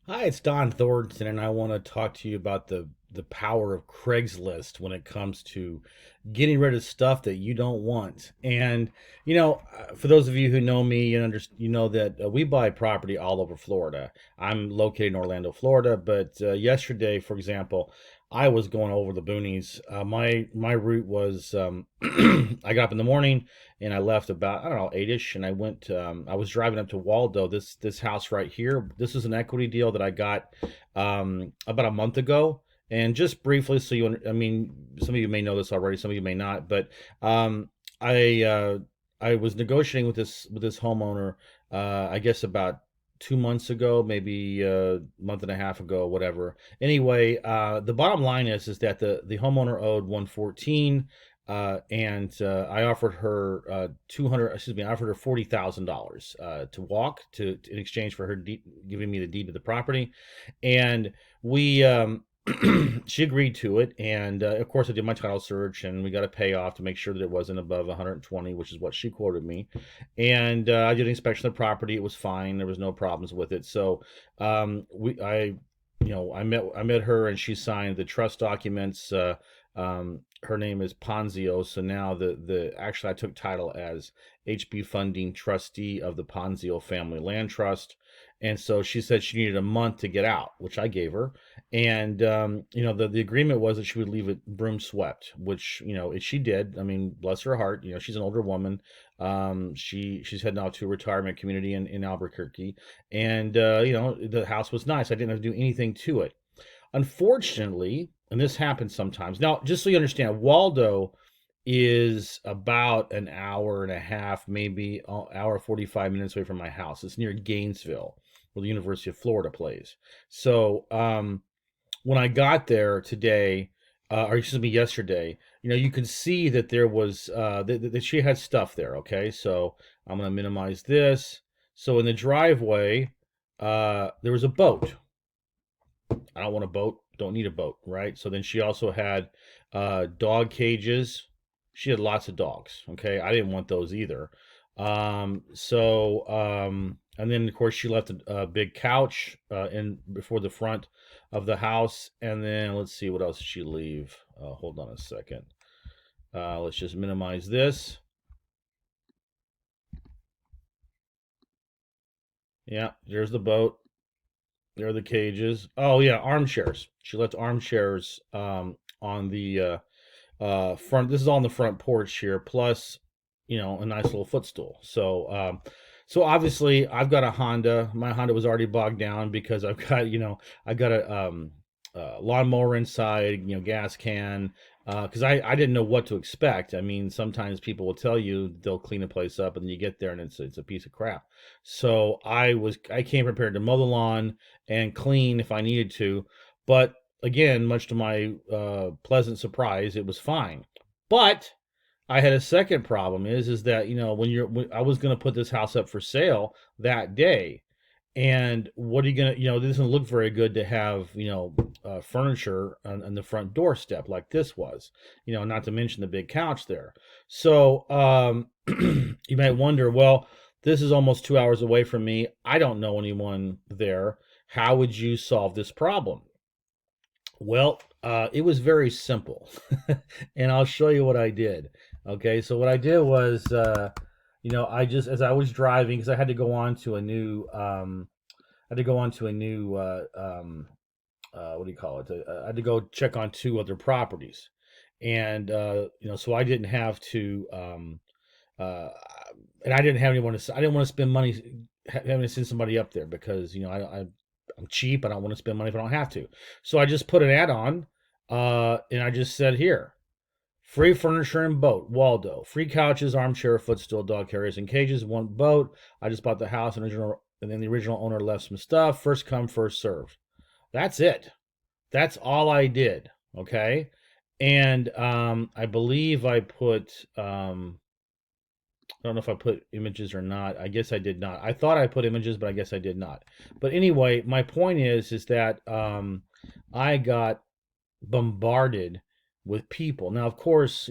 Hi, it's Don Thornton, and I want to talk to you about the power of Craigslist when it comes to getting rid of stuff that you don't want. And for those of you who know me, you know that we buy property all over Florida. I'm located in Orlando, Florida, but yesterday, for example, I was going over the boonies. My route was I got up in the morning and I left about I don't know 8ish, and I went. I was driving up to Waldo. This house right here. This is an equity deal that I got about a month ago. And just briefly, so I mean, some of you may know this already, some of you may not, but um, I uh, I was negotiating with this homeowner. I guess about 2 months ago, maybe a month and a half ago, whatever. Anyway, the bottom line is that the homeowner owed 114, and I offered her 200. Excuse me, I offered her $40,000 to walk in exchange for her giving me the deed to the property, and we. She agreed to it, and of course, I did my title search, and we got a payoff to make sure that it wasn't above 120, which is what she quoted me. And I did an inspection of the property; it was fine. There was no problems with it. So I met her, and she signed the trust documents. Her name is Ponzio, so now the actually I took title as HB Funding Trustee of the Ponzio Family Land Trust, and so she said she needed a month to get out, which I gave her. And the agreement was that she would leave it broom swept, which she did. I mean, bless her heart. She's an older woman. She's heading out to a retirement community in Albuquerque, and the house was nice. I didn't have to do anything to it. Unfortunately, and this happens sometimes. Now, just so you understand, Waldo is about an hour and a half, maybe hour 45 minutes away from my house. It's near Gainesville, where the University of Florida plays. So when I got there today, or excuse me, yesterday, you could see that there was that she had stuff there. Okay, so I'm gonna minimize this. So in the driveway, there was a boat. I don't want a boat. Don't need a boat, right? So then she also had dog cages. She had lots of dogs. Okay, I didn't want those either. And then of course she left a big couch in before the front of the house. And then let's see, what else did she leave? Hold on a second. Let's just minimize this. Yeah, there's the boat. There are the cages. Oh yeah, armchairs. She left armchairs on the front. This is on the front porch here, plus a nice little footstool. So obviously I've got a Honda. My Honda was already bogged down because I got a lawnmower inside, gas can. Because I didn't know what to expect. I mean, sometimes people will tell you they'll clean a place up, and then you get there and it's a piece of crap. So I came prepared to mow the lawn and clean if I needed to, but again, much to my pleasant surprise, it was fine. But I had a second problem is that when I was going to put this house up for sale that day, and what are you gonna this doesn't look very good to have furniture on the front doorstep like this was, not to mention the big couch there. So you might wonder, well, this is almost 2 hours away from me. I don't know anyone there. How would you solve this problem? Well, it was very simple, and I'll show you what I did. Okay, so what I did was, I just as I was driving, because I had to go on to a new, I had to go on to a new, what do you call it? I had to go check on two other properties, and so I didn't have to, uh, and I didn't have anyone to. I didn't want to spend money having to send somebody up there because I'm cheap. I don't want to spend money if I don't have to. So I just put an ad on, and I just said here, free furniture and boat, Waldo. Free couches, armchair, footstool, dog carriers, and cages. One boat. I just bought the house, and then the original owner left some stuff. First come, first served. That's it. That's all I did. Okay, and I believe I put. I don't know if I put images or not. I guess I did not. I thought I put images, but I guess I did not. But anyway, my point is that I got bombarded with people. Now, of course,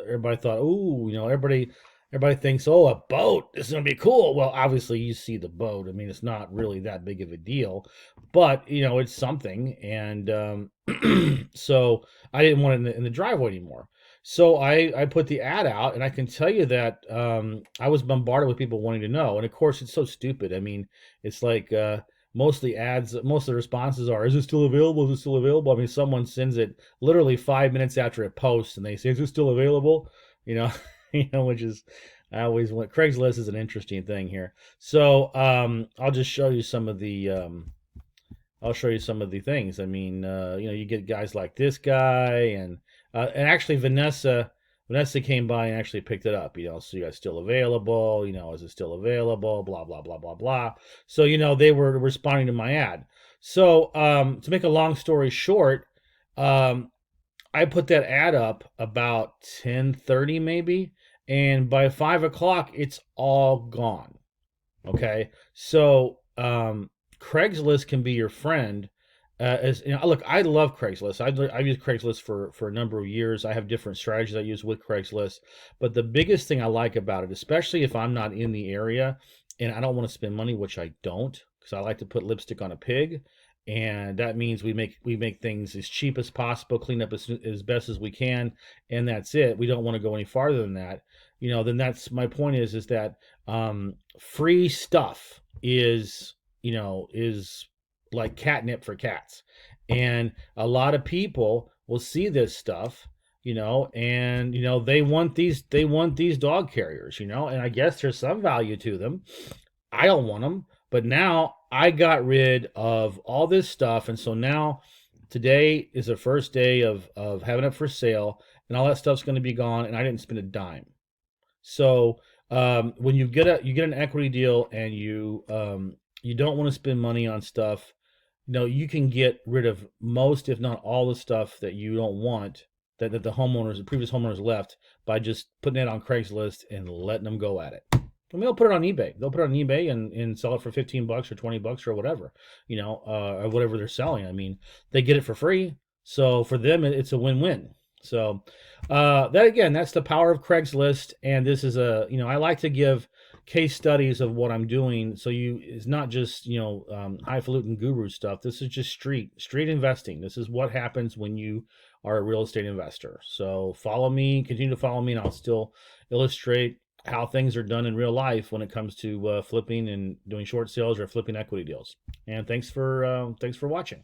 everybody thought, ooh, everybody. Everybody thinks, oh, a boat, this is gonna be cool. Well, obviously you see the boat. I mean, it's not really that big of a deal, but it's something. And so I didn't want it in the driveway anymore. So I put the ad out, and I can tell you that I was bombarded with people wanting to know. And of course, it's so stupid. I mean, it's like most of the ads, most of the responses are, "Is it still available? Is it still available?" I mean, someone sends it literally 5 minutes after it posts, and they say, "Is it still available?" You know, which is I always went. Craigslist is an interesting thing here. So I'll just show you some of the I'll show you some of the things. I mean, you get guys like this guy, and actually Vanessa came by and actually picked it up. So you guys still available? Is it still available? Blah blah blah blah blah. So they were responding to my ad. So to make a long story short, um, I put that ad up about 10:30 maybe, and by 5 o'clock it's all gone. Okay, so Craigslist can be your friend. As look, I love Craigslist. I've used Craigslist for a number of years. I have different strategies I use with Craigslist, but the biggest thing I like about it, especially if I'm not in the area and I don't want to spend money, which I don't, because I like to put lipstick on a pig, and that means we make things as cheap as possible, clean up as best as we can, and that's it. We don't want to go any farther than that. Then that's my point is that free stuff is like catnip for cats, and a lot of people will see this stuff, and they want these dog carriers, and I guess there's some value to them. I don't want them, but now I got rid of all this stuff, and so now today is the first day of having it for sale, and all that stuff's going to be gone, and I didn't spend a dime. So when you get an equity deal, and you don't want to spend money on stuff, you can get rid of most, if not all, the stuff that you don't want, that the previous homeowners left, by just putting it on Craigslist and letting them go at it. I mean, they'll put it on eBay. They'll put it on eBay and sell it for $15 or $20 or whatever, or whatever they're selling. I mean, they get it for free, so for them it's a win-win. So that again, that's the power of Craigslist, and this is I like to give case studies of what I'm doing. So it's not just highfalutin guru stuff. This is just street investing. This is what happens when you are a real estate investor. So continue to follow me, and I'll still illustrate how things are done in real life when it comes to flipping and doing short sales or flipping equity deals. And thanks for watching.